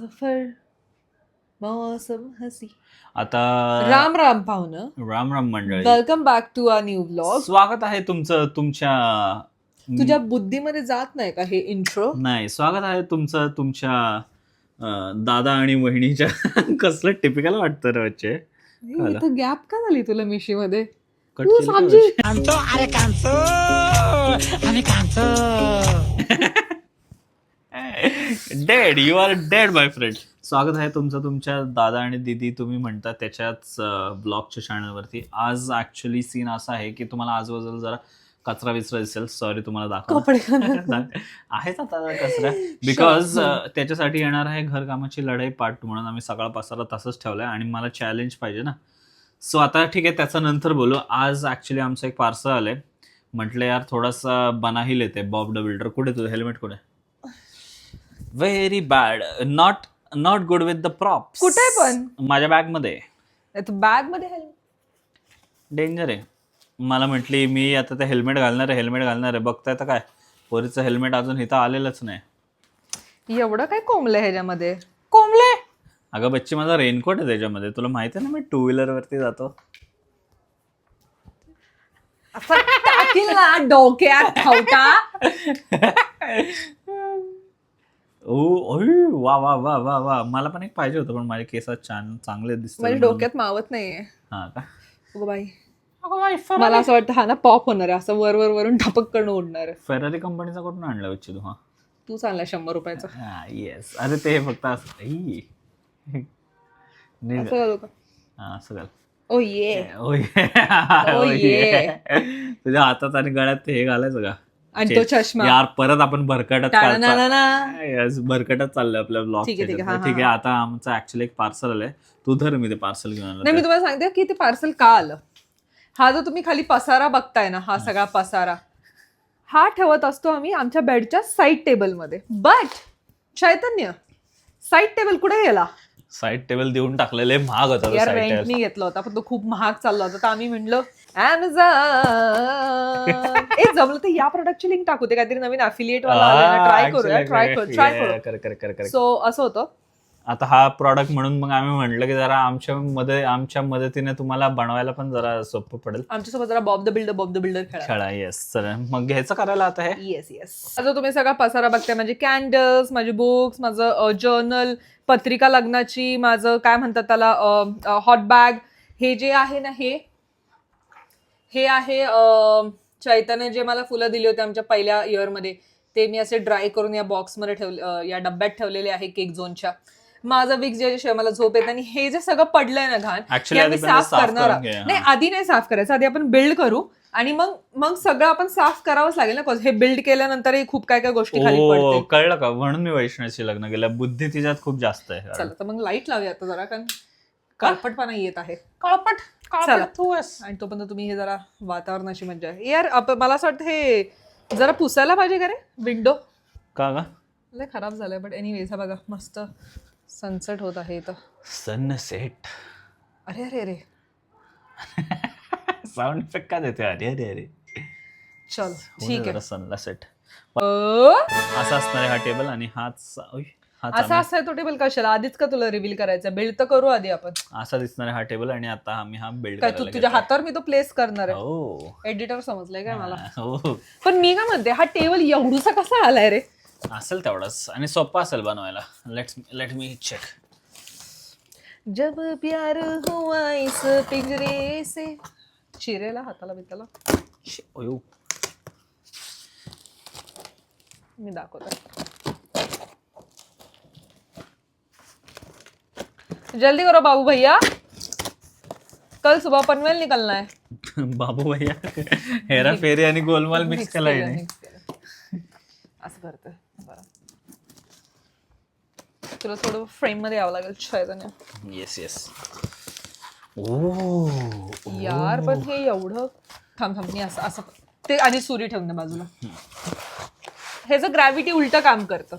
सफर मौसम हसी. आता राम राम पाहुणं. राम राम मंडळी, welcome back to our new blog. स्वागत आहे तुमचं तुमच्या तुझ्या बुद्धीमध्ये जात नाही का हे इंट्रो? नाही स्वागत आहे तुमचं तुमच्या दादा आणि वहिनीच्या कसलं टिपिकल वाटतं रे बच्चे. इथं गॅप का झाली तुला मिशीमध्ये? कट तू केलं का समजी dead, you are dead my friend. स्वागत आहे तुमचं तुमच्या दादा आणि दीदी तुम्ही म्हणता त्याच्याच ब्लॉगच्या चॅनलवरती. आज ऍक्च्युली सीन असा आहे की तुम्हाला आजूबाजूला जरा कचरा विचरा दिसेल. सॉरी तुम्हाला दाखव कपडे आहेच आता कचरा, बिकॉज त्याच्यासाठी येणार आहे घरकामाची लढाई पार्ट 2 म्हणून आम्ही सगळा पसारा तसंच ठेवलाय आणि मला चॅलेंज पाहिजे ना. सो आता ठीक आहे, त्याचा नंतर बोलू. आज ऍक्च्युली आमचं एक पार्सल आलंय. म्हटलं यार थोडासा बनाही लेते. बॉब द बिल्डर कुठे, तुझं हेल्मेट कुठे? Very bad, not good with the props. कुठे पण? माझ्या बॅग मध्ये. बॅग मध्ये डेंजर आहे. मला म्हटली मी आता ते हेल्मेट घालणार आहे. बघताय तर काय, पोरीचं हेल्मेट अजून इथं आलेलंच नाही. एवढं काय कोंबलंय ह्याच्यामध्ये? कोंबले अगं बच्ची, माझा रेनकोट आहे त्याच्यामध्ये. तुला माहिती आहे ना मी 2 व्हीलर वरती जातो. असं टाकील ना डोक्यात खावटा. वा वा वा वा वा, मला पण एक पाहिजे होतं पण माझे केस चांगले दिसतात. माझ्या डोक्यात मावत नाहीये. हा का? अगं बाई, मला असं वाटतं हा ना पॉप होणार आहे, असं वरून टपक करणं उडणार आहे. फेरारी कंपनीचा कुठून आणला बच्ची तू? हा तू चाललाय 100 रुपयाचा. येस. अरे ते फक्त असं असं घाल. ओ ये तुझ्या हातात आणि गळ्यात ते हे घालायचं का? आणि तो चष्मा. यार परत आपण भरकटत चाललंय आपल्या ब्लॉग. ठीक ठीक आहे. आहे, आता आमचं ऍक्च्युली एक पार्सल आलंय. तू धर, मी ते पार्सल घेऊन आलो. नाही, मी तुम्हाला सांगते की ते पार्सल का आलं. हा जो तुम्ही खाली पसारा बघताय ना, हा सगळा पसारा हा ठेवत असतो आम्ही आमच्या बेडच्या साईड टेबलमध्ये. बट चैतन्य, साईड टेबल कुठे गेला? साईड टेबल देऊन टाकलेले, महाग होता यार साईड टेबल. रेंटनी घेतला होता पण तो खूप महाग चालला होता, तर आम्ही म्हणलं Amazon. जमलं तर या प्रोडक्टची लिंक टाकू, ते काहीतरी नवीन अफिलिएट वाला ट्राय करू. सो असं होतं. आता हा प्रॉडक्ट म्हणून मग आम्ही म्हटलं की जरा आमच्या मदतीने तुम्हाला बनवायला पण जरा सोपं पडेल. आमच्यासोबत जरा बॉब द बिल्डर खेळा. येस, चल मग घ्यायचं करायला आता हे. येस. आता तुम्ही सगळा पसारा बघताय, माझे कॅन्डल्स, माझे बुक्स, माझं जर्नल, पत्रिका लग्नाची, माझं काय म्हणतात त्याला हॉट बॅग. हे जे आहे ना, हे आहे चैतन्य जे मला फुलं दिली होती आमच्या पहिल्या इयरमध्ये, ते मी असे ड्राय करून या बॉक्समध्ये या डब्यात ठेवलेले आहे केक झोनच्या. माझा विक्स ज्याच्याशिवाय मला झोप येत. आणि हे जे सगळं पडलंय ना घाण, आम्ही साफ करणार. नाही, आधी नाही साफ करायचं, आधी आपण बिल्ड करू आणि मग सगळं आपण साफ करावंच लागेल ना. हे बिल्ड केल्यानंतरही खूप काय काय गोष्टी खाली पडतील. कळलं का? म्हणून मी वैष्णवीशी लग्न केलं. बुद्धी तिच्यात खूप जास्त आहे. चला तर मग लाईट लावूया आता जरा, कारण काळपटपणा येत आहे. चला आणि तोपर्यंत तुम्ही हे जरा वातावरणाची मजा आहे. यार मला असं वाटतं हे जरा पुसायला पाहिजे का रे विंडो? का लय खराब झालंय. बट एनिवेज, हा बघा मस्त सनसेट होत आहे इथं. सनसेट. अरे अरे अरे साऊंड इफेक्ट का देते? अरे चल ठीक आहे. सनसेट असा असणार आहे हा टेबल. आणि असा असतंय तो टेबल. कशाला आधीच का तुला रिव्हील करायचं? बिल्ड तर करू आधी आपण. असा दिसणार आहे हा टेबल. आणि आता आम्ही हा बिल्ड काय तुझ्या हातावर मी तो प्लेस करणार आहे? एडिटर समजलंय काय मला? पण मी काय म्हणते, हा टेबल एवढूसा कसा आलाय रे? असेल तेवढाच आणि सोपा असेल बनवायला. Let me check. जब प्यार हुआ इस पिंजरे से. चिरेला हाताला बिताला मी दाखवते. जल्दी करो बाबू भैया, कल सुबह पनवेल निकलना है. बाबू भैया हेरा फेरी आणि गोलमाल मिक्स केलाय. असं करतोय. बरं, तुला थोडं फ्रेम मध्ये यावं लागेल चैतन्य. येस. यार पण हे एवढं थांब मी असं ते आधी सुरी ठेवून बाजूला. ह्याचं ग्रॅव्हिटी उलट काम करतं.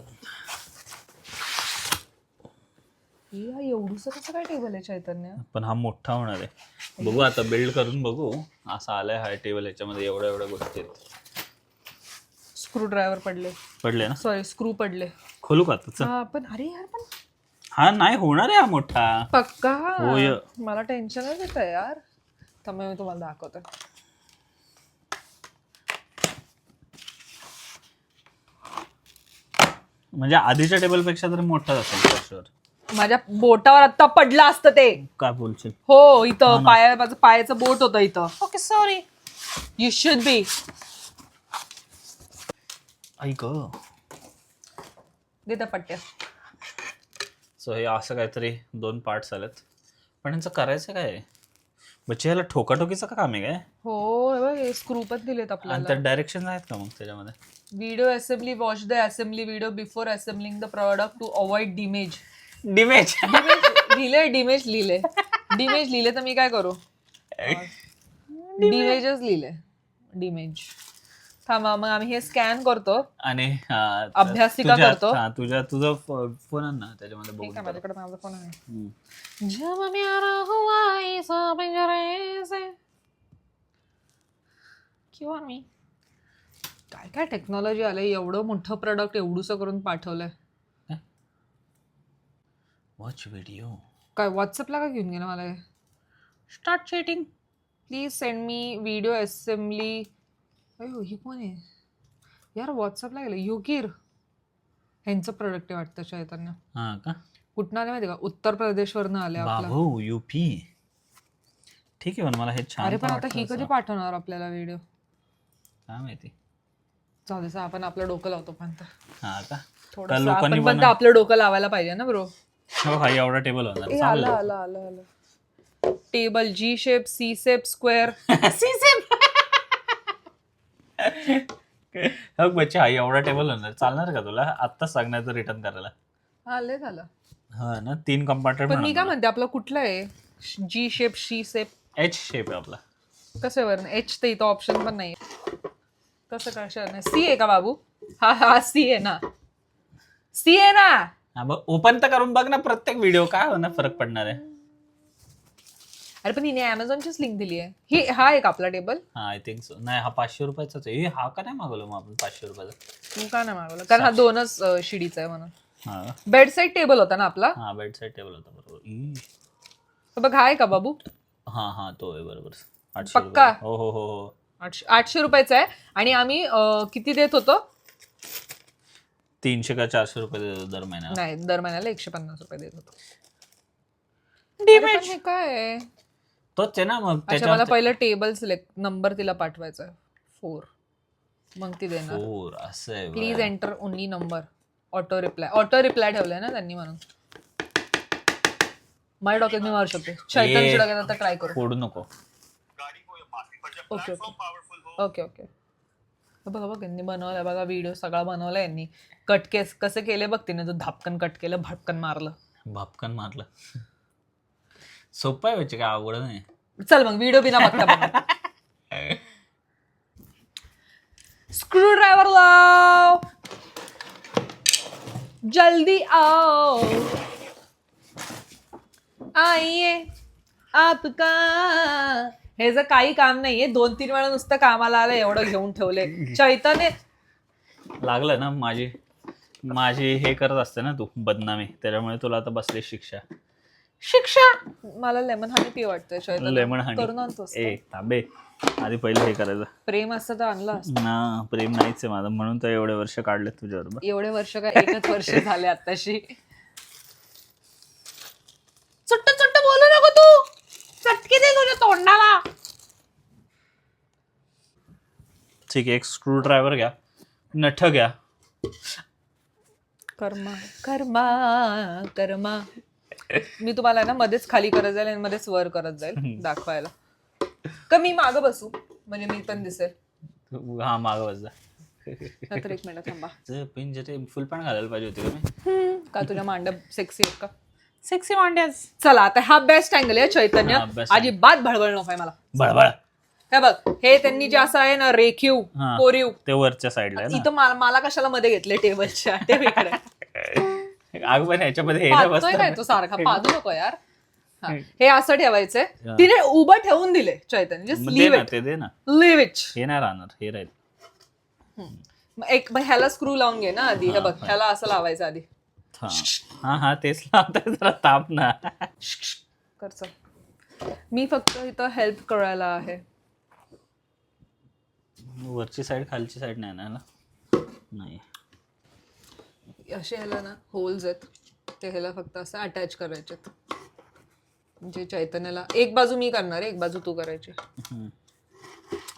एवढूस कसं काय टेबल आहे चैतन्य? पण हा मोठा होणार आहे. बघू आता बिल्ड करून बघू. असं आलाय हा टेबल. याच्यामध्ये एवढ्या गोष्टी आहेत. स्क्रू ड्रायव्हर पडले ना? सॉरी, स्क्रू पडले. खोलू का आता? पण अरे यार, पण हा नाही होणार आहे हा मोठा. पक्का होय. मला टेन्शनच येतं यार. त्यामुळे मी तुम्हाला दाखवते. म्हणजे आधीच्या टेबल पेक्षा तरी मोठाच असेल for sure. माझ्या बोटावर आता पडलं असतं ते. काय बोलशील? हो इथं माझं पायाचं बोट होतं इथं. Okay sorry. You should be. ऐक. दे त्या पट्ट्या. सो हे असं काहीतरी 2 पार्ट्स आलेत. पण यांचं करायचं काय? बच्चे ह्याला ठोकाठोकीचं का काम आहे काय? हो हे बघ स्क्रू पण दिलेत आणि आपल्याला. त्यात डायरेक्शन आहेत का मग त्याच्यामध्ये? Video assembly watch the assembly video before assembling the product to avoid damage. Damage. लिहिले डिमेज लिहिले. डिमेज लिहिले तर मी काय करू? डिमेजच लिहिले. डिमेज. थांबा मग आम्ही हे स्कॅन करतो आणि अभ्यासिका करतो. तुझा फोन आण ना त्याच्यामध्ये बघू. ठीक आहे माझ्याकडे माझा फोन आहे. हम्म. जब मेरा हुआ इस पिंजरे से. किंवा मी काय काय टेक्नॉलॉजी आलंय. एवढं मोठं प्रोडक्ट एवढूसं करून पाठवलंय. Watch video. काय व्हॉट्सअपला का घेऊन गेलं मला? Start chatting please send me video assembly. अयो ही कोण आहे यार? व्हॉट्सअपला गेलं. योगीर ह्यांचं प्रोडक्ट आहे वाटतं चैतन्य. हा का? कुठनं आले माहिती का? उत्तर प्रदेशवरनं आले आपलं. बाबू युपी. ठीक आहे पण मला हे छान अरे पण आता वाटतं ही असं. कधी पाठवणार आपल्याला व्हिडिओ? काय माहिती. जाऊ दे आपण आपलं डोकं लावतो पण हा का? थोडंसं लोकांनी आपण पण आपलं डोकं लावायला पाहिजे ना ब्रो. हो हा एवढा टेबल होणार. आलं आलं आलं आलं. टेबल जी शेप सी शेप स्क्वेअर. बच्चे हा एवढा टेबल होणार. चालणार का तुला? आत्ताच सांगण्याचं रिटर्न करायला? आले झालं. हा ना 3 कंपार्टमेंट. पण मी काय म्हणते आपलं कुठलं आहे? जी शेप शी शेप एच शेप आहे आपला. कसं बरं? एच तर इथं ऑप्शन पण नाही. कसं कशा सी आहे का बाबू? हा हा सी आहे ना. सी आहे ना. हा बघ ओपन तर करून बघ ना प्रत्येक व्हिडिओ. काय होणार फरक पडणार आहे? अरे पण हिने अमेझॉनचीच लिंक दिली आहे. ही हा एक आपला टेबल. हा आय थिंक सो. नाही हा 500 रुपयाचाच आहे. हा का नाही मागवलं मग आपण 500 रुपयाचा? तू का नाही मागवलं? कारण हा 2च शिडीचा आहे म्हणून. हा बेड साईड टेबल होता ना आपला. हा बेड साईड टेबल होता बरोबर. तर बघ हा आहे का बाबू? हा हा तो आहे बरोबर. 800 पक्का? रुपये. हो हो हो हो. 800 रुपयाचा आहे. आणि आम्ही किती देत होतो? 300 का 400 रुपये देतो दर महिन्याला. नाही दर महिन्याला 150 रुपये देत होतो. अरे पण हे काय आहे? तोच आहे ना मग अच्छा मला पहिलं टेबल सिलेक्ट नंबर तिला पाठवायचा आहे 4. मग ती देणार. 4 असं आहे. Please enter only number. Auto reply ठेवलाय ना त्यांनी म्हणून. माझ्या डोक्यात मी मारू शकते. चैतन्यच्या डोक्यात आता ट्राय करू. फोडू नको. Okay okay okay okay. बघा बघ यांनी बनवलाय बघा व्हिडिओ सगळा बनवला यांनी. कट केस कसे केले बघ तिने. तो धापकन कट केलं भटकन मारलं. भापकन मारलं. सोपं आहे व्हायचे काय अवघड नाही. चल मग व्हिडिओ बिना बघता बघा. स्क्रू ड्रायव्हर लाव. जल्दी आओ आइए आपका. हे जर काही काम नाहीये. 2-3 वेळा नुसतं कामाला आलं एवढं घेऊन ठेवले. चैतन्य लागलं ना माझी हे करत असते ना तू बदनामी. त्याच्यामुळे तुला आता बसली शिक्षा. मला लेमन हनी पी वाटतंय. चैतन्य लेमन हनी. करून आणतोस ए ताबे आधी पहिले हे करायचं. प्रेम असतं तर आणलं असतं. ना प्रेम नाहीच आहे माझं म्हणून तर एवढे वर्ष काढले तुझ्याबरोबर. एवढे वर्ष काय 1च वर्ष झाले आताशी. चुट्ट चुट्ट बोलू नको तू. चटकी दे तुझ्या तोंडाला. ठीक आहे एक स्क्रू ड्रायव्हर घ्या. नठ घ्या. कर्मा कर्मा कर्मा. मी तुम्हाला ना मध्येच खाली करत जाईल आणि मध्येच वर करत जाईल दाखवायला. का मी मागं बसू म्हणजे मी पण दिसेल. हा मागं बस जा. नंतर 1 मिनिट थांबा. पिंजरे फुल पण घालायला पाहिजे होती का मी? का तुझ्या मांड्या सेक्सी आहेत का? सेक्सी मांड्यास. चला आता हा बेस्ट अँगल आहे चैतन्य. हा, best अजिबात भळबळ नकोय मला. बळबळ. हे बघ हे त्यांनी जे असं आहे ना रेखीव हा. कोरीव. ते वरच्या साईडला आहे इथं मला कशाला मध्ये घेतले टेबलच्या टेबलकडे. ना. आग पण ह्याच्यामध्ये हे पाहतोय काय तो सारखा पाहू नको यार. हा, हे असं ठेवायचंय. तिने उभं ठेवून दिले चैतन्य. Just leave it. ते दे ना. Leave it. हे नाही राहणार हे राहील. मग ह्याला स्क्रू लावून घे ना आधी. हे बघ ह्याला असं लावायचं आधी. हा हा तेच लावतोय जरा ताप ना. करचं. मी फक्त इथं हेल्प करायला आहे. वरची साईड खालची साईड नाही ना नाही. असे ह्याला ना होल्स आहेत, ते ह्याला फक्त असं अटॅच करायचे. म्हणजे चैतन्याला एक बाजू मी करणार आहे, एक बाजू तू करायची.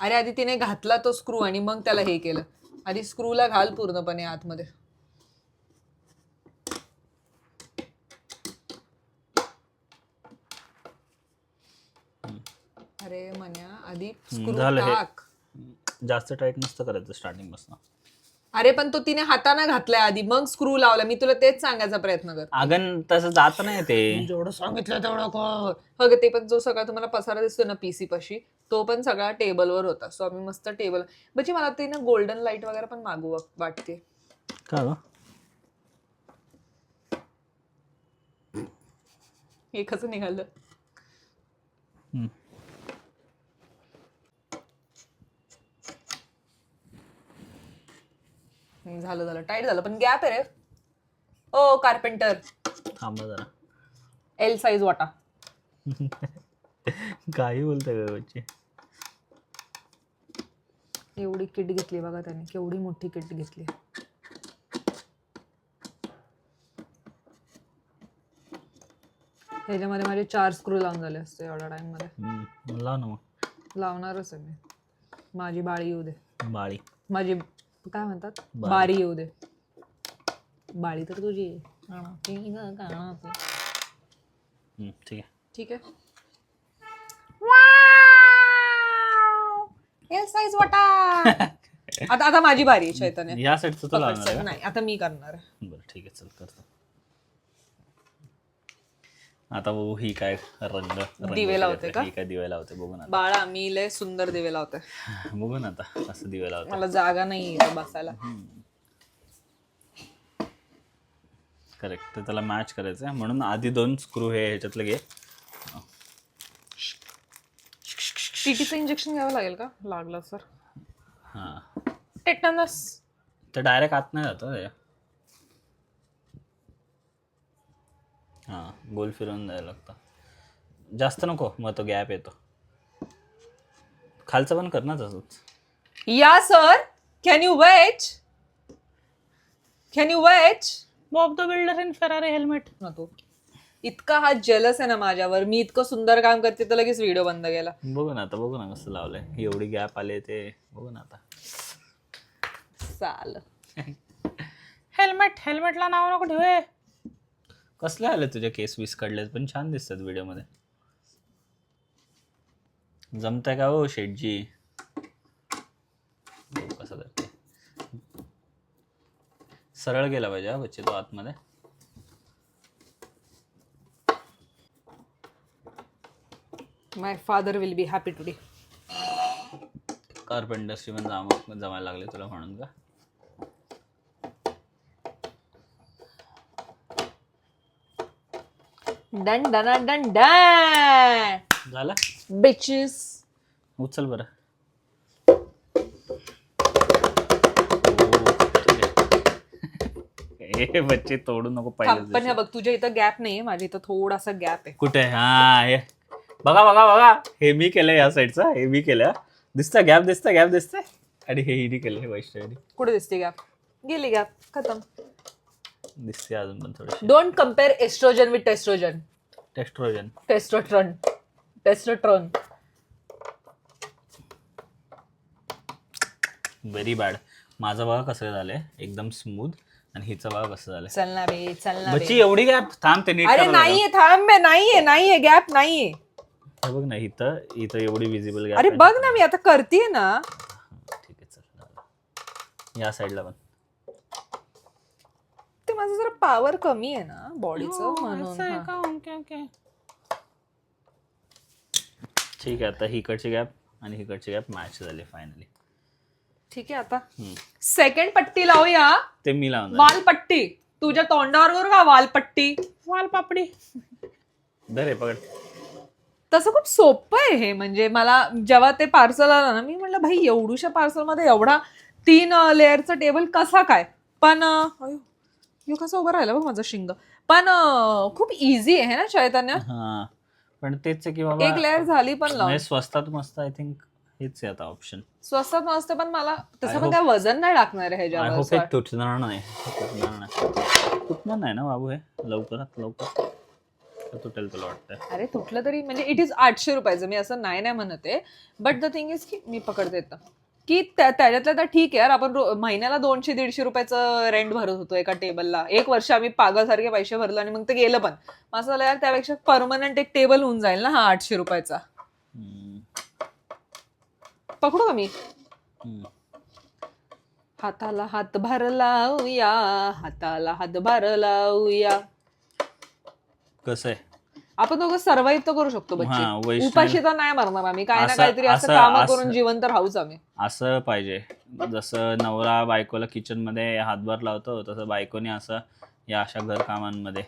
अरे आधी तिने घातला तो स्क्रू आणि मग त्याला हे केलं. आधी स्क्रूला घाल पूर्णपणे आतमध्ये. अरे मन्या आधी स्क्रू झालं हे. टाक. जास्त टाईट नसतं करायचं स्टार्टिंग पासून. अरे पण तो तिने हाताने घातलाय आधी, मग स्क्रू लावला. मी तुला तेच सांगायचा प्रयत्न कर. अगं तसं जात नाही ते. जेवढं सांगितलं तेवढं कर. हो ते पण जो सगळा तुम्हाला पसारा दिसतो ना पीसी पाशी, तो पण सगळा टेबलवर होता. सो आम्ही मस्त टेबल म्हणजे मला ते ना गोल्डन लाईट वगैरे पण मागू वाटते. का ग? हे कसं निघालं? झालं टाईट झालं, पण गॅप आहे रे. ओ कार्पेंटर, थांबा जरा. एल साईज वाटा. काही बोलतोय बच्चे. एवढी किट घेतली बघा त्याने, केवढी मोठी किट घेतली. ह्याच्यामध्ये माझे 4 स्क्रू लावून झाले असते एवढ्या टाइम मध्ये. लाव ना मग. लावणारच आहे मी. माझी बाळी येऊ दे. बाळी माझी काय म्हणतात, बारी येऊ दे. बाळी तर तुझी ठीक आहे. ठीक आहे. एल साईज वाटा. आता माझी बारी आहे चैतन्य. या साईडचं तो लावणार नाही आता मी करणार आहे. बरं ठीक आहे चल करतो. आता बघू ही काय रंग दिवे लावते का? ही काय दिवे लावते बघू ना. बाळा मी लय सुंदर दिवे लावते. बघू ना आता असं दिवे लावते. मला जागा नाही इथं बसायला. करेक्ट. तर त्याला मॅच करायचं आहे म्हणून आधी 2 स्क्रू हे ह्याच्यातलं घे. टीटीचं इंजेक्शन घ्यावं लागेल का लागलं सर? हां टेटनस. तर डायरेक्ट आत नाही जातं ते. हां गोल फिरवून द्यायला लागतं. जास्त नको मग तो गॅप येतो. खालचं पण कर ना तसंच. या sir, can you wait? Can you wait? Bob the builder in Ferrari helmet. ना तो इतका हा जेलस आहे ना माझ्यावर. मी इतकं सुंदर काम करते तर लगेच व्हिडिओ बंद केला. बघू ना आता बघू ना कसं लावलंय. एवढी गॅप आले ते बघू ना आता. चाल. हेल्मेटला नाव नको ठेवे. कसले आले तुझे केस विस्कडलेत पण छान दिसतात व्हिडिओमध्ये. जमतंय का हो शेटजी? कसं करते. सरळ गेला पाहिजे हा बच्चे तो आतमध्ये. My father will be happy today. कार्पेंटर्सची पण जमायला लागले तुला म्हणून का? Done done done done. झालं बिचेस. उचल बरं. हे बच्चे तोडू नको पण पाहिजे. हे बघ तुझ्या इथं गॅप नाहीये, माझ्या इथं थोडासा गॅप आहे. कुठे? हा हे बघा बघा बघा. हे मी केलं या साईडचं. हे मी केलं. दिसतं गॅप दिसतंय. आणि हे हिने केलं हे वैष्णवी. कुठे दिसते गॅप? गेली गॅप, खतम. दिसते अजून पण थोडी. Don't compare estrogen with testrogen. Testosterone. Very bad. माझं बघा कसं झालंय एकदम स्मूथ आणि हिचं बघा कसं झालंय. चल ना बे. बच्ची एवढी गॅप थांब ते नीट. अरे नाहीये, थांब बे. नाहीये गॅप नाहीये. बघ ना इथं एवढी विजिबल गॅप. अरे बघ ना मी आता करतीये ना. ठीक आहे चल. या साईडला पण ते माझं जरा पॉवर कमी आहे ना बॉडीचं म्हणून. ठीक आहे. आता हिकडची गॅप आणि हिकडची गॅप मॅच झाली फायनली. ठीक आहे. आता सेकंड पट्टी लावूया. ते मी लावणार. वालपट्टी. तुझ्या तोंडावर करू का वालपट्टी? वालपापडी. धर पकड. तसं खूप सोपं आहे हे. म्हणजे मला जेव्हा ते पार्सल आलं ना, मी म्हटलं भाई एवढूशा पार्सल मध्ये एवढा 3 लेअरचा टेबल कसा काय? पण यो कसं उभं राहिलं बघ माझं शिंग. पण खूप इझी आहे ना चैतन्य. हा पण तेच आहे की बाबा एक लेअर झाली पण लावून. म्हणजे स्वस्तात मस्त आय थिंक हेच आहे आता ऑप्शन. स्वस्तात मस्त, पण मला तसं I पण काय वजन नाही टाकणार आहे आय ह्याच्यावर. होप हे तुटणार नाही. तुटणार नाही ना बाबू हे लवकरात लवकर तुटेल तुला वाटतं. अरे तुटलं तरी म्हणजे इट इज 800 रुपयाचं, मी असं नाही म्हणत आहे. बट द थिंग इज की मी पकडते येतं की त्याच्यातलं तर ठीक आहे यार, आपण महिन्याला 200-150 रुपयाचं रेंट भरत होतो एका टेबलला. 1 वर्ष आम्ही पागलसारखे पैसे भरलो आणि मग ते गेलं पण. असं झालं यार, त्यापेक्षा परमनंट एक टेबल होऊन जाईल ना हा 800 रुपयाचा. पकडू का मी? हाताला हातभार लावूया, हाताला हातभार लावूया. कसं आहे आपण दोघं सर्वाईव्ह तर करू शकतो बच्चे. हा, वैष्णव- उपाशी तर नाही मरणार आम्ही, काही ना असं- काहीतरी असं असं- काम असं- करून जिवंत राहूच आम्ही. असं पाहिजे. जसं नवरा बायकोला किचन मध्ये हातभार लावतो तसं बायकोने असं या अशा घर कामांमध्ये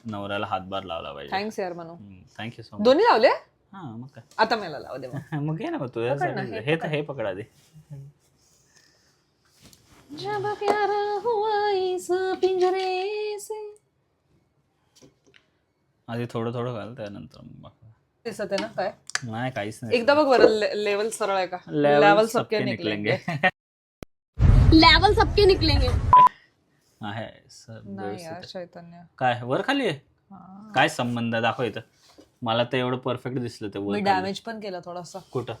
नवऱ्याला हातभार लावला पाहिजे. थँक्स यार म्हणू. Thank you so much. दोन्ही लावले? हा मग काय आता मला लाव दे मग. मग घे ना मग तू पकड ना, हे हे पकडा दे. जब प्यार हुआ इस पिंजरे से. आधी थोडं थोडं घाल त्यानंतर मग दिसत आहे ना काय? नाही काहीच नाही. एकदा बघ बरं, लेवल सरळ आहे का? लेवल सबके निकलेंगे. लेवल सबके निकलेंगे. आहे सर नाही यार व्यवस्थित आहे. चैतन्य. काय वर खाली आहे हा. काय संबंध आहे? दाखव इथं. मला तर एवढं परफेक्ट दिसलं ते वर मी खाली. डॅमेज पण केला थोडासा कुठं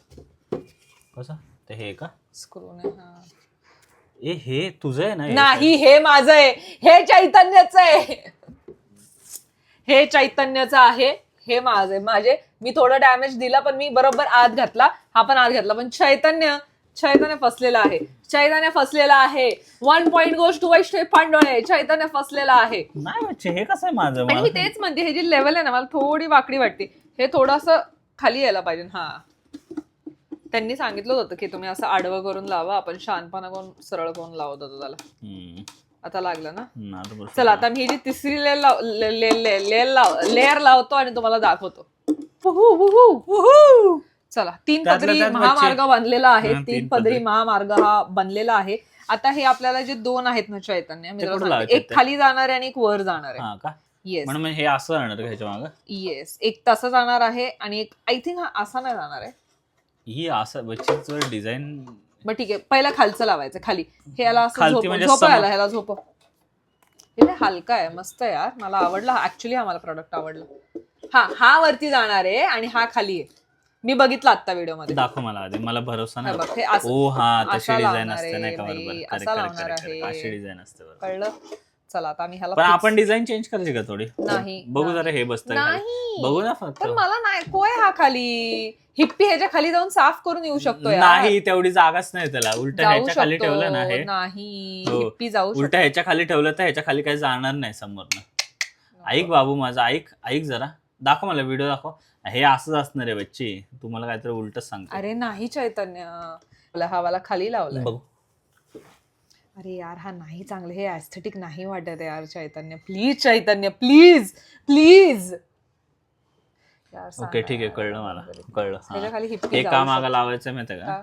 कसं ते हे का स्क्रूने. हे तुझं आहे ना हे? नाही, हे माझं आहे, हे चैतन्याचं आहे. हे चैतन्याचं आहे, हे माझे मी थोडं डॅमेज दिला, पण मी बरोबर आत घातला, हा पण आत घातला. पण चैतन्य फसलेला आहे. चैतन्य फसलेला आहे. 1 पॉइंट गोज टू वैष्णवी पांडोळे. चैतन्य फसलेला आहे. नाही बच्चे हे कसं आहे माझं आणि मी तेच म्हणते, हे जी लेवल आहे ना, मला थोडी वाकडी वाटते. हे थोडंसं खाली यायला पाहिजे. हा, त्यांनी सांगितलं होतं की तुम्ही असं आडवं करून लावा, आपण शानपणा करून सरळ करून लावत होतो त्याला. आता लागलं ना. चला आता मी ही जी तिसरी लेअर लावतो आणि तुम्हाला दाखवतो. चला, 3 पदरी महामार्ग बनलेला आहे. 3 पदरी महामार्ग हा बनलेला आहे. आता हे आपल्याला जे 2 आहेत ना चैतन्य, मी तुला सांगते, एक खाली जाणार आहे आणि एक वर जाणार आहे. येस म्हणून हे असं जाणार का ह्याच्या मागं? येस, एक तसं जाणार आहे आणि एक आय थिंक हा असा नाही जाणार आहे. ही असं बच्चीचं डिझाईन. मग ठीक आहे, पहिला खालचं लावायचं खाली. हे याला असं खालती म्हणजे झोपायला, ह्याला झोप. हे हलका आहे, मस्त आहे यार, मला आवडला ऍक्च्युली. हा मला प्रोडक्ट आवडला. हा वरती जाणार आहे आणि हा खाली आहे. मी बघितला आता व्हिडिओ मध्ये. दाखव मला आधी, मला भरोसा नाही. बघ, हे असं- ओ हा तशी असा डिझाईन लावणार असते नाही का? आहे, बरोबर, भाई, correct, असा correct, लावणार correct, आहे. correct. अशी डिझाईन असते बरोबर. कळलं? चला आता आम्ही ह्याला पण आपण डिझाईन चेंज करायची का थोडी? नाही, बघू जरा हे बसतं का? नाही. बघू ना फक्त. पण मला नाही कोय हा खाली. हिप्पी ह्याच्या खाली जाऊन साफ करून येऊ शकतो यार. नाही तेवढी जागाच नाही त्याला. उलट जाऊ ह्याच्या खाली शकतो. ठेवलं ना हे. नाही, हो. हिप्पी जाऊ उलट शकतो. ह्याच्या खाली ठेवलं तर ह्याच्या खाली काही जाणार नाही समोरनं. ऐक बाबू माझा, ऐक जरा. दाखव मला व्हिडिओ दाखव. हे असंच असणार आहे बच्ची, तुम्हाला काहीतरी उलटच सांगतो. अरे नाही चैतन्य, हवाला खाली लावलाय. बघू. अरे यार हा नाही चांगलं, हे ऍस्थेटिक नाही वाटत यार Chaitanya. Please Chaitanya, please please. Okay ठीक आहे, कळलं मला, कळलं. त्याच्या खाली हा. हिप्पी हे जाऊ काम आगा शकतो. लावायचं माहिती का? का?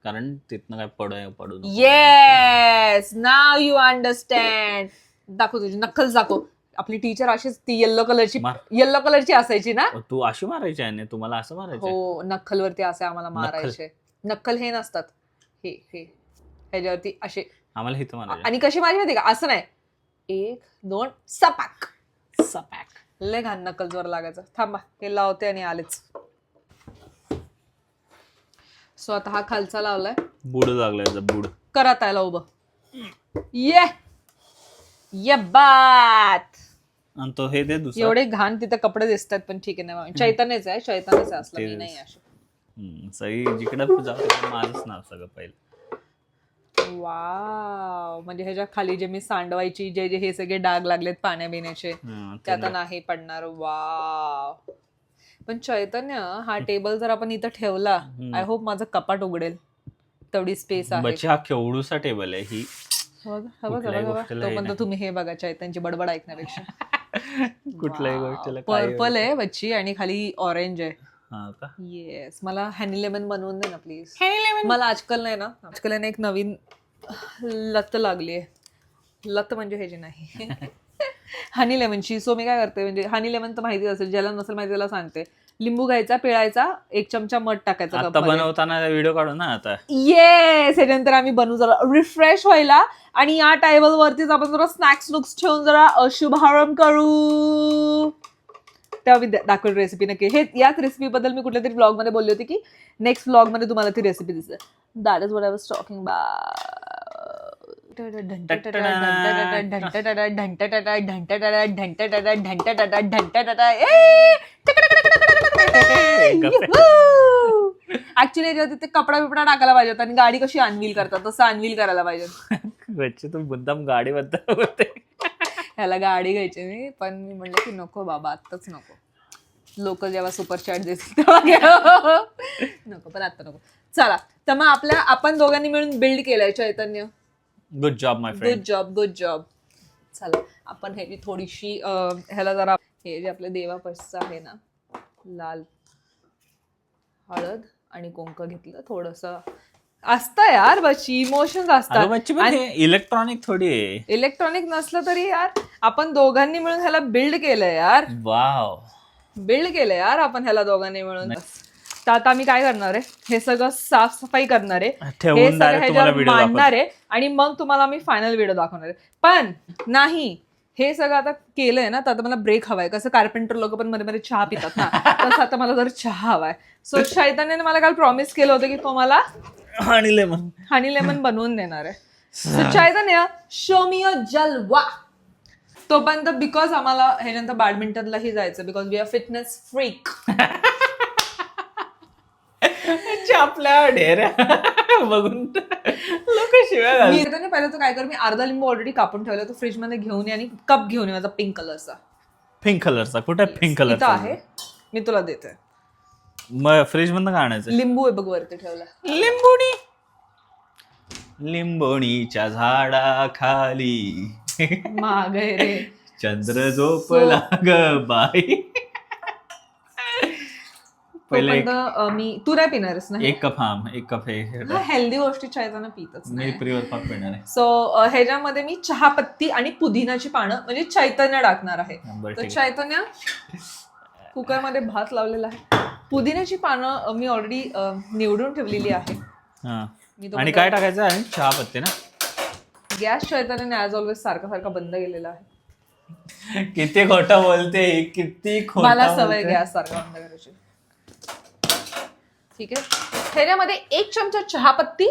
कारण तिथनं काय पडू नको. Yes, now you understand. दाखव तुझी नक्कल दाखव. आपली टीचर अशीच ती येल्लो कलरची असायची ना. तू अशी मारायची आहे तुम्हाला असं मारायचं? हो, नक्कलवरती असे आम्हाला मारायचे. नक्कल हे नसतात, हे ह्याच्यावरती असे आम्हाला हिथं मारायचं. आणि कशी माझी माहिती का? असं नाही, 1 2 सपाक सपाक. लय घाण नक्कल जोर लागायचं. थांबा, हे लावते आणि आलेच. सो आता हा खालचा लावलाय. बुड लागलाय बुड. करत आहे उभं. ये बात. आणि तो हे दे दुसरा. एवढे घाण तिथे कपडे दिसतात, पण ठीक आहे ना. चैतन्यच आहे असलं, मी नाही असं. सगळी जिकडं जाऊ माझंच नाव सगळं पहिलं. वाव, म्हणजे ह्याच्या खाली जे मी सांडवायची जे हे सगळे डाग लागलेत पाण्या बिण्याचे, ते आता नाही पडणार. वाव. पण चैतन्य, हा टेबल जर आपण इथं ठेवला, आय होप माझं कपाट उघडेल, तेवढी स्पेस आहे. बच्चे हा केवढूसा टेबल आहे. ही तोपर्यंत तुम्ही हे बघा चैतन्यची बडबड ऐकण्यापेक्षा. कुठल्याही गोष्टीला पर्पल आहे बच्ची आणि खाली ऑरेंज आहे. का? येस, मला हनी लेमन बनवून दे ना प्लीज. मला आजकाल नाही ना, आजकाल एक नवीन लत लागली आहे. लत म्हणजे ह्याची नाही. हनी लेमनची. सो मी काय करते, म्हणजे हनी लेमन तर माहिती असेल, ज्याला नसेल माहिती त्याला सांगते. लिंबू घ्यायचा, पिळायचा, 1 चमचा मध टाकायचा आता कपमध्ये. बनवताना व्हिडिओ काढू ना आता. येस, त्याच्यानंतर आम्ही बनवू जरा रिफ्रेश व्हायला, आणि या टेबल वरतीच आपण जरा स्नॅक्स लुक्स ठेवून जरा शुभारंभ करू. तेव्हा मी दाखवली रेसिपी नक्की. हे याच रेसिपी बद्दल मी कुठल्या तरी ब्लॉग मध्ये बोलली होती की नेक्स्ट ब्लॉग मध्ये तुम्हाला ती रेसिपी दिसेल. That is what I was talking actually तिथे कपडा बिपडा टाकायला पाहिजे होता, आणि गाडी कशी अनव्हील करतात तसं अनव्हील करायला पाहिजे. बच्चे तू मुद्दाम गाडी बद्दल बोलते. ह्याला गाडी घ्यायची मी, पण मी म्हणलं की नको बाबा, आत्ताच नको. लोक जेव्हा सुपर चॅट देतील तेव्हा नको, पण आता नको. चला, तर मग आपण दोघांनी मिळून बिल्ड केलंय चैतन्य. गुड जॉब माय फ्रेंड. Good job. चला, आपण ह्याची थोडीशी ह्याला जरा, हे जे आपल्या देवापासचं आहे ना, लाल हळद आणि कुंक घेतलं, थोडस असतं यार बच्ची, इमोशन्स असतात. इलेक्ट्रॉनिक थोडी आहे. इलेक्ट्रॉनिक नसलं तरी यार आपण दोघांनी मिळून ह्याला बिल्ड केलंय यार. वाव, बिल्ड केलंय यार आपण ह्याला दोघांनी मिळून. तर आता मी काय करणार आहे, हे सगळं साफसफाई करणार आहे, हे सगळं ह्याच्यावर मांडणार आहे, आणि मग तुम्हाला मी फायनल व्हिडिओ दाखवणार आहे. पण नाही, हे सगळं आता केलंय ना, तर आता मला ब्रेक हवाय. कसं कार्पेंटर लोक पण मध्ये मध्ये चहा पितात ना, तसं आता मला जर चहा हवाय. सो चैतन्याने मला काल प्रॉमिस केलं होतं की तो मला हनी लेमन बनवून देणार आहे. सो चैतन्य, शो मी अ जलवा. तोपर्यंत बिकॉज आम्हाला ह्याच्यानंतर बॅडमिंटनलाही जायचं, because we are fitness freak. आपल्या ढेऱ्या बघून लोक शिवाय. मी पहिलं तर काय कर, मी अर्धा लिंबू ऑलरेडी कापून ठेवला, तो फ्रीज मध्ये घेऊन ये आणि कप घेऊन ये माझा पिंक कलरचा. पिंक कलरचा कुठे? पिंक कलरचा आहे, मी तुला देते. मग फ्रीज मधनं काय आणायचं? लिंबू आहे बघ वरती ठेवला. लिंबोणीच्या झाडा खाली मागे रे चंद्र झोपला ग बाई. पहिले मी, तू नाही पिणारस ना? एक कप हे हेल्दी गोष्टी चैतन्य पितच मी नाही. प्रिवर पाक पिणार आहे. सो ह्याच्यामध्ये मी चहापत्ती आणि पुदिनाची पानं म्हणजे चैतन्य टाकणार आहे. तर चैतन्य कुकरमध्ये भात लावलेला आहे. पुदिन्याची पानं मी ऑलरेडी निवडून ठेवलेली आहे. आणि काय टाकायचं आहे? चहापत्ती ना. गॅस चैतन्याने ऍज ऑलवेज सारखा बंद केलेला आहे. किती खोटं बोलते, किती खोटं. मला सवय गॅस सारखा बंद करायची. ठीक आहे, ह्याच्यामध्ये 1 चमचा चहापत्ती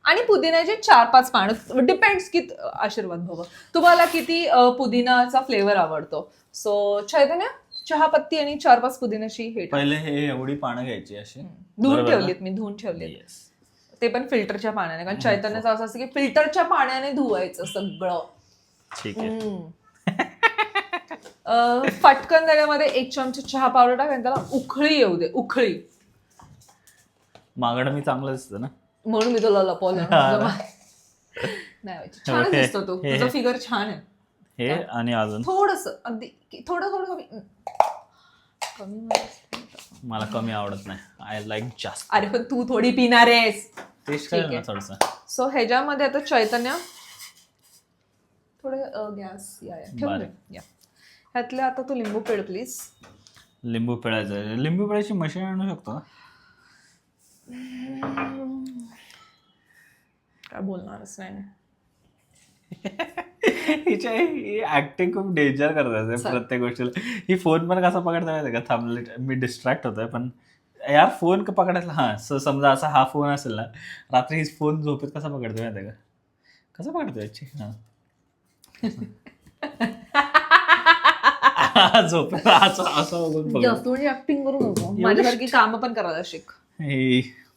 आणि पुदिन्याचे 4-5 पानं. डिपेंड्स की आशीर्वाद भव तुम्हाला किती पुदिनाचा फ्लेवर आवडतो. सो चैतन्य, चहापत्ती आणि 4-5 पुदिन्याची हे पहिले हे एवढी पानं घ्यायची अशी धुवून ठेवलीत मी, धुवून ठेवलीत. ते पण फिल्टरच्या पाण्याने, कारण चैतन्याचं असं असतं की फिल्टरच्या पाण्याने धुवायचं सगळं. ठीक आहे. पटकन त्याच्यामध्ये 1 चमचा चहा पावडर टाक आणि त्याला उखळी येऊ दे. उखळी मागणं मी चांगलं दिसतं ना, म्हणून मी तुला लपवलं. नाही, छान दिसतो तू, तुझा फिगर छान आहे. हे आणि अजून थोडस, अगदी थोडं कमी. मला कमी आवडत नाही, आय लाईक जास्त. अरे पण तू थोडी पिणार आहेस. टेस्ट कर ना थोडस. सो ह्याच्यामध्ये आता चैतन्य थोडं गॅस ह्यातले आता तू लिंबू पिळ प्लीज. लिंबू पिळायचं, लिंबू पिळायची मशीन आणू शकतो ना? काय बोलणारच नाही. हिची ऍक्टिंग खूप डेंजर करतात प्रत्येक गोष्टीला. ही फोन पण कसा पकडता माहिती का? थांबले, मी डिस्ट्रॅक्ट होतोय, पण यार फोन पकडायला. हा, समजा असा हा फोन असेल ना, रात्री ही फोन झोपेत कसा पकडतो माहिती का? कसा पकडतो याची? हा, झोपेत असं बघून ऍक्टिंग करू नको. माझ्यासारखी कामं पण करायला शिक.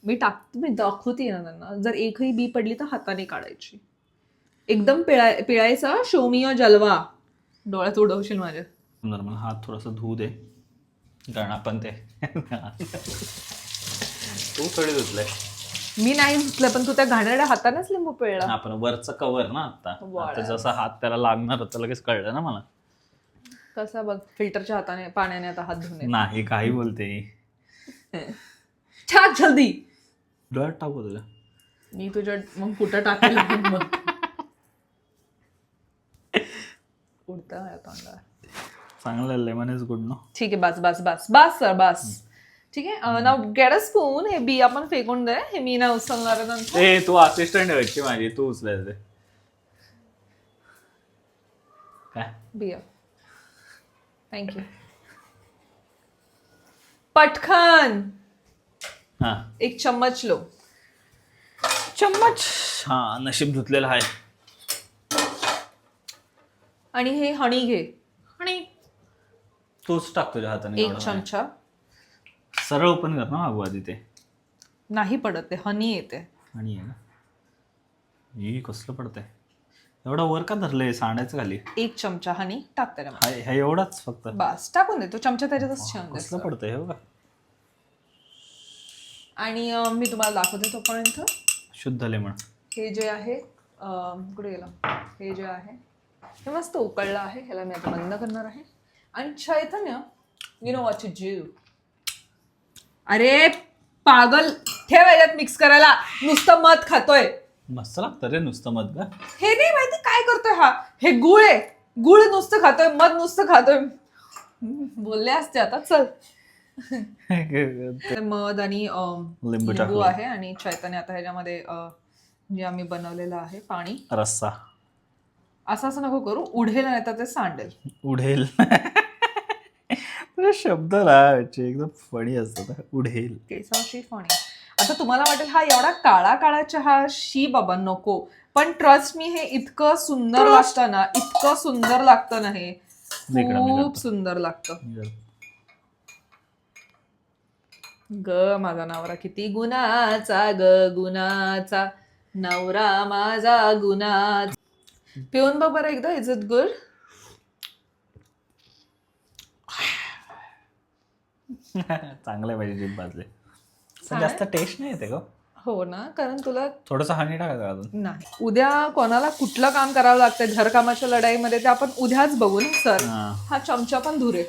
मी दाखवते ना त्यांना. जर एकही बी पडली तर हाताने काढायची. एकदम पिळायचा. शोमियो जलवा. डोळ्यात उडवशील माझ्या. मला हात थोडासा धुऊ दे, कारण आपण ते तू थोडी धुतलंय. मी नाही धुतलं, पण तू त्या घाणेरड्या हातानेच लिंबू पिळला. आपण वरचं कवर ना, आता जसा हात त्याला लागणार होता लगेच कळलं ना मला. कसा बघ, फिल्टरच्या हाताने पाण्याने आता हात धुणे नाही. काही बोलते. छान जल्दी डोळ्यात टाकू तुझ्या. मी तुझ्या मग कुठं टाकेल. उडतं माझ्या तोंडावर. चांगलं लेमन इज गुड नो. ठीक आहे, बस बस बस बस सर बस. ठीक आहे, नाव गेट अ स्पून. हे बी आपण फेकून दे, हे मी नाही उचलणार नंतर. ए तू असिस्टंट व्हायची माझी, तू उचलायचे काय. बिया. थँक्यू. पटकन हा एक चम्मच लो. चम्मच. हा नशीब धुतलेलं आहे. आणि हे हनी घे. आणि तूच टाक तुझ्या हाताने. एक एवढं चमचा. आहे. सरळ ओपन कर ना मागू आधी ते. नाही पडत, ते हनी येते. आणि आहे ना ही कसलं पडतंय एवढं वर का धरलंय सांडायचं खाली. एक चमचा हनी टाक त्याच्यामध्ये. हा एवढाच फक्त. बस टाकून दे, तो चमचा त्याच्यातच ठेवून दे. कसलं पडतंय हे बघा. आणि मी तुम्हाला दाखवते तोपर्यंत शुद्ध लेमन. हे जे आहे कुठे गेलं, हे जे आहे हे मस्त उकळलं आहे. ह्याला मी आता बंद करणार आहे. आणि Chaitanya, you know what to do. अरे पागल, ठेव याच्यात मिक्स करायला. नुसतं मध खातोय. मस्त लागतं रे नुसतं मध का. हे नाही माहिती काय करतोय हा. हे गुळ आहे, गुळ नुसतं खातोय, मध नुसतं खातोय. बोलले असते आता. चल. मध आणि लिंबू लिंबू आहे. आणि चैतन्य आता ह्याच्यामध्ये जे आम्ही बनवलेलं आहे पाणी. रस्सा. असं नको करू, उडेल नाही तर ते सांडेल. उडेल. तुझे शब्द लावायचे एकदम फणी असतात. उडेल. केसाशी फणी. आता तुम्हाला वाटेल हा एवढा काळा काळा चहा, शी बाबा नको. पण ट्रस्ट मी, हे इतकं सुंदर लागतं ना, इतकं सुंदर लागतं ना, हे खूप सुंदर लागतं. ग माझा नवरा किती गुणाचा, ग गुणाचा नवरा माझा गुणाचा. पिऊन बघ बरं एकदा. Is it good? चांगलं आहे माझी जीभ भाजले. जास्त टेस्ट नाही येते ग. हो ना, कारण तुला थोडंसं हनी टाकायचं अजून. नाही. उद्या कोणाला कुठलं काम करावं लागतं घरकामाच्या लढाईमध्ये ते आपण उद्याच बघू ना सर. हा चमचा पण धूर आहे,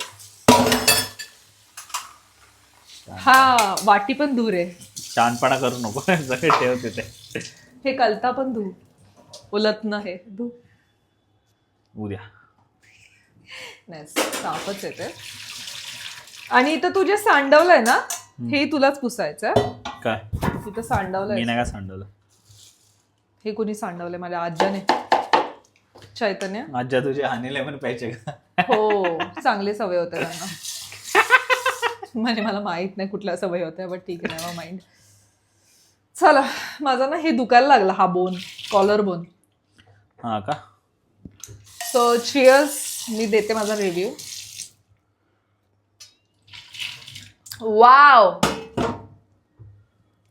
हा वाटी पण धूर आहे. शानपणा करू नको. सगळे ठेव तिथे. हे कलता पण धू. उलटणं हे धू. उद्या नाही साफच येते. आणि इथं तू जे सांडवलंय ना, हे तुलाच पुसायचं. काय तिथं सांडवलंय. मी नाही का सांडवलं. हे कोणी सांडवलंय? माझ्या आज्याने. चैतन्य. आज्या तुझे हनी लेमन प्यायचे का? हो, चांगले सवय होत्या त्यांना. म्हणजे मला माहित नाही कुठल्या सवय होत्या, बट ठीक आहे, नेव्हर माइंड. चला, माझा ना हे दुखायला लागला, हा बोन, कॉलर बोन. हा का. So cheers. मी देते माझा रिव्ह्यू. वाव,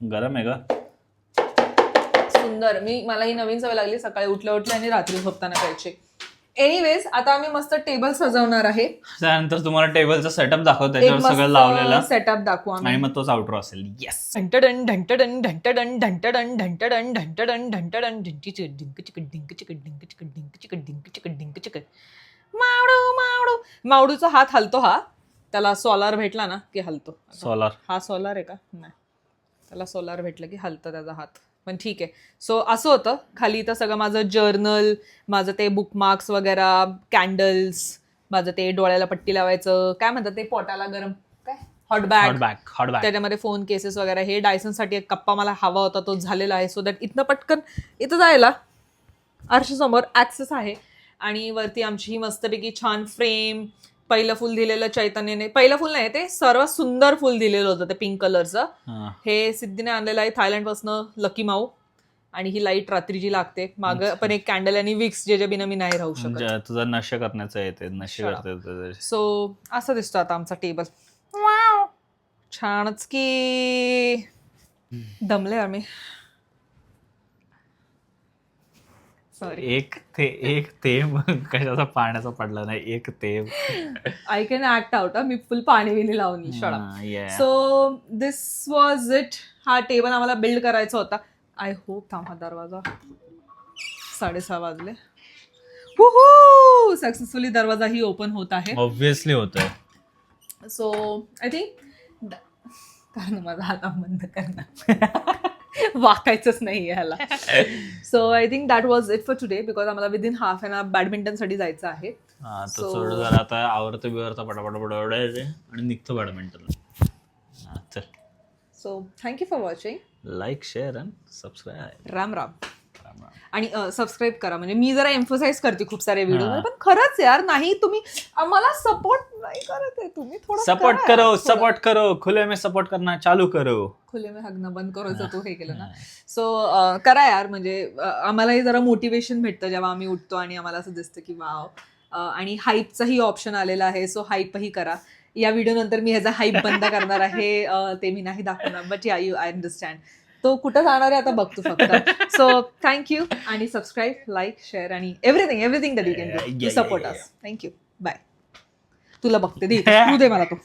गरम आहे का. सुंदर. मला ही नवीन सवय लागली, सकाळी उठल्या उठल्या आणि रात्री झोपताना प्यायची. एनिवेज, आता आम्ही मस्त टेबल सजवणार आहे. त्यानंतर तुम्हाला टेबलचा सेटअप दाखव, त्याच्यावर सगळं लावलेलं सेटअप दाखवू आम्ही. आणि मग तोच आउटरो असेल. येस. ढंटडन ढंटडन ढंटडन ढंटडन ढंटडन ढंटडन ढंटडन ढिंकी चिकट डिंक चिकट डिंक चिकट डिंक चिकट डिंक चिकट डिंक चिकट डिंक चिकट. मावडू मावडू. मावडूचा हात हलतो. हा त्याला सोलार भेटला ना की हलतो. सोलार. हा सोलार आहे का? नाही, त्याला सोलार भेटलं की हलतं त्याचा हात. पण ठीक आहे. सो असं होतं. खाली इथं सगळं माझं जर्नल, माझं ते बुकमार्क्स वगैरे, कॅन्डल्स, माझं ते डोळ्याला पट्टी लावायचं, काय म्हणतात ते, पोटाला गरम, काय, हॉटबॅग, त्याच्यामध्ये फोन केसेस वगैरे. हे डायसनसाठी एक कप्पा मला हवा होता, तो झालेला आहे. सो दॅट इथनं पटकन इथं जायला आरशासमोर ॲक्सेस आहे. आणि वरती आमची ही मस्तपैकी छान फ्रेम. पहिलं फुल दिलेलं चैतन्यने, पहिलं फुल नाही, ते सर्वात सुंदर फुल दिलेलं होतं, ते पिंक कलरचं. हे सिद्धीने आणलेलं आहे थायलंडपासनं, लकी माऊ. आणि ही लाईट रात्रीची लागते. मागं पण एक कॅन्डल आणि विक्स, ज्याच्या बिना मी नाही राहू शकत. तुझा नशे करण्याचं येते, नशे करते. सो असं दिसतो आता आमचा टेबल. छानच की. दमले आम्ही. सॉरी. एक थेंब कशाचा पाण्याचा पडला नाही. एक थेंब. I can act out. मी फुल पाणी बिणी लावून शाळा. So this was it. हा टेबल आम्हाला बिल्ड करायचा होता. I hope. थांब, हा दरवाजा. 6:30 वाजले. सक्सेसफुली दरवाजा ही ओपन होत आहे. ऑब्व्हियसली होत आहे. सो आय थिंक, कारण माझा हात बंद करणार, वाकायचंच नाही ह्याला. So I think that was it for today, because आम्हाला विदिन हाफ एन आवर बॅडमिंटनसाठी जायचं आहे. हा तर So- थोडं जरा आता आवरतं बिवरतं पटापट पडवडायचे आणि निघतो बॅडमिंटन. चल, so thank you for watching. Like share and subscribe. Ram Ram. आणि सबस्क्राईब करा. म्हणजे मी जरा एम्फोसाइज करते खूप सारे व्हिडिओ, पण खरंच यार नाही तुम्ही आम्हाला सपोर्ट नाही करत आहे. तुम्ही थोडं सपोर्ट करा करो, यार, थोडं. सपोर्ट करो, खुले में सपोर्ट करना चालू करो. खुले में हगणं बंद करायचं तू हे केलं ना. सो करा यार. म्हणजे आम्हालाही जरा मोटिवेशन भेटतं जेव्हा आम्ही उठतो आणि आम्हाला असं दिसतं की वाव. आणि हाईपचाही ऑप्शन आलेला आहे, सो हाईपही करा. या व्हिडिओ नंतर मी ह्याचा हाईप बंद करणार आहे, ते मी नाही दाखवणार, बट या यू आय अंडरस्टँड. तो कुठं जाणार आहे आता बघतो फक्त. सो थँक्यू आणि सबस्क्राईब, लाईक, शेअर आणि everything that you can do to support us. Thank you. Bye. तुला बघते दे, तू दे मला तो.